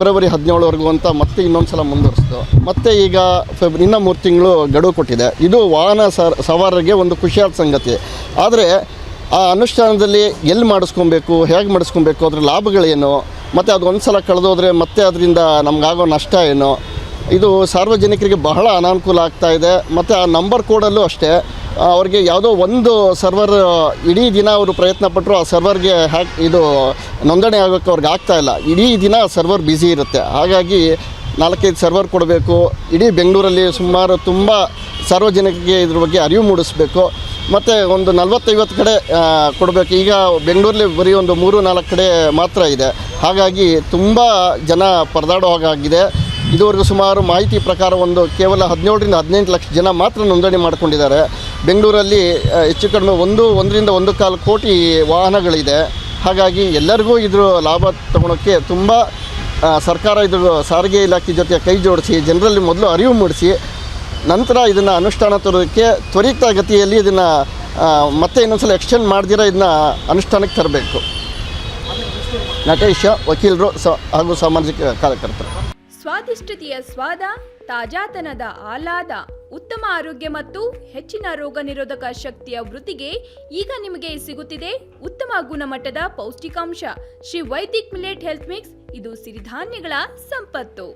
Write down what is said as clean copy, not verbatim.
February 17ವರೆಗೂ ಅಂತ ಮತ್ತೆ ಇನ್ನೊಂದು ಸಲ ಮುಂದುವರಿಸಿತು. ಮತ್ತೆ ಈಗ ಇನ್ನೂ 3 ತಿಂಗಳು ಗಡುವು ಕೊಟ್ಟಿದೆ. ಇದು ವಾಹನ ಸವಾರರಿಗೆ ಒಂದು ಖುಷಿಯಾದ ಸಂಗತಿ. ಆದರೆ ಆ ಅನುಷ್ಠಾನದಲ್ಲಿ ಎಲ್ಲಿ ಮಾಡಿಸ್ಕೊಬೇಕು, ಹೇಗೆ ಮಾಡಿಸ್ಕೊಬೇಕು, ಅದರ ಲಾಭಗಳೇನು, ಮತ್ತು ಅದು ಒಂದು ಸಲ ಕಳೆದೋದ್ರೆ ಮತ್ತೆ ಅದರಿಂದ ನಮಗಾಗೋ ನಷ್ಟ ಏನು, ಇದು ಸಾರ್ವಜನಿಕರಿಗೆ ಬಹಳ ಅನಾನುಕೂಲ ಆಗ್ತಾಯಿದೆ. ಮತ್ತು ಆ ನಂಬರ್ ಕೋಡಲ್ಲೂ ಅಷ್ಟೇ, ಅವ್ರಿಗೆ ಯಾವುದೋ ಒಂದು ಸರ್ವರ್ ಇಡೀ ದಿನ ಅವರು ಪ್ರಯತ್ನ ಪಟ್ಟರು ಆ ಸರ್ವರ್ಗೆ ಇದು ನೋಂದಣಿ ಆಗೋಕ್ಕೆ ಅವ್ರಿಗೆ ಆಗ್ತಾಯಿಲ್ಲ. ಇಡೀ ದಿನ ಸರ್ವರ್ ಬ್ಯುಸಿ ಇರುತ್ತೆ. ಹಾಗಾಗಿ 4-5 ಸರ್ವರ್ ಕೊಡಬೇಕು. ಇಡೀ ಬೆಂಗಳೂರಲ್ಲಿ ಸುಮಾರು ತುಂಬ ಸಾರ್ವಜನಿಕರಿಗೆ ಇದ್ರ ಬಗ್ಗೆ ಅರಿವು ಮೂಡಿಸ್ಬೇಕು. ಮತ್ತು ಒಂದು 40-50 ಕಡೆ ಕೊಡಬೇಕು. ಈಗ ಬೆಂಗಳೂರಲ್ಲಿ ಬರೀ ಒಂದು 3-4 ಕಡೆ ಮಾತ್ರ ಇದೆ. ಹಾಗಾಗಿ ತುಂಬ ಜನ ಪರದಾಡೋ ಹಾಗಾಗಿದೆ. ಇದುವರೆಗೂ ಸುಮಾರು ಮಾಹಿತಿ ಪ್ರಕಾರ ಕೇವಲ 17-18 ಲಕ್ಷ ಜನ ಮಾತ್ರ ನೋಂದಣಿ ಮಾಡ್ಕೊಂಡಿದ್ದಾರೆ. ಬೆಂಗಳೂರಲ್ಲಿ ಹೆಚ್ಚು ಕಡಿಮೆ 1-1.25 ಕೋಟಿ ವಾಹನಗಳಿದೆ. ಹಾಗಾಗಿ ಎಲ್ಲರಿಗೂ ಇದ್ರ ಲಾಭ ತಗೊಳೋಕ್ಕೆ ತುಂಬ ಸರ್ಕಾರ ಇದ್ರ ಸಾರಿಗೆ ಇಲಾಖೆ ಜೊತೆ ಕೈ ಜೋಡಿಸಿ ಜನರಲ್ಲಿ ಮೊದಲು ಅರಿವು ಮೂಡಿಸಿ ನಂತರ ಇದನ್ನು ಅನುಷ್ಠಾನ ತರೋದಕ್ಕೆ ತ್ವರಿತಗತಿಯಲ್ಲಿ ಇದನ್ನು ಮತ್ತೆ ಇನ್ನೊಂದ್ಸಲ ಎಕ್ಸ್ಟೆಂಡ್ ಮಾಡ್ದಿರ ಇದನ್ನ ಅನುಷ್ಠಾನಕ್ಕೆ ತರಬೇಕು. ನಟೇಶ, ವಕೀಲರು ಹಾಗೂ ಸಾಮಾಜಿಕ ಕಾರ್ಯಕರ್ತರು. ಸ್ವಾದಿಷ್ಟತೆಯ ಸ್ವಾದ, ತಾಜಾತನದ ಆಹ್ಲಾದ, ಉತ್ತಮ ಆರೋಗ್ಯ ಮತ್ತು ಹೆಚ್ಚಿನ ರೋಗ ನಿರೋಧಕ ಶಕ್ತಿಯ ವೃದ್ಧಿಗೆ ಈಗ ನಿಮಗೆ ಸಿಗುತ್ತಿದೆ ಉತ್ತಮ ಗುಣಮಟ್ಟದ ಪೌಷ್ಟಿಕಾಂಶ Shri Vaidik millet health mix. ಇದು ಸಿರಿಧಾನ್ಯಗಳ ಸಂಪತ್ತು.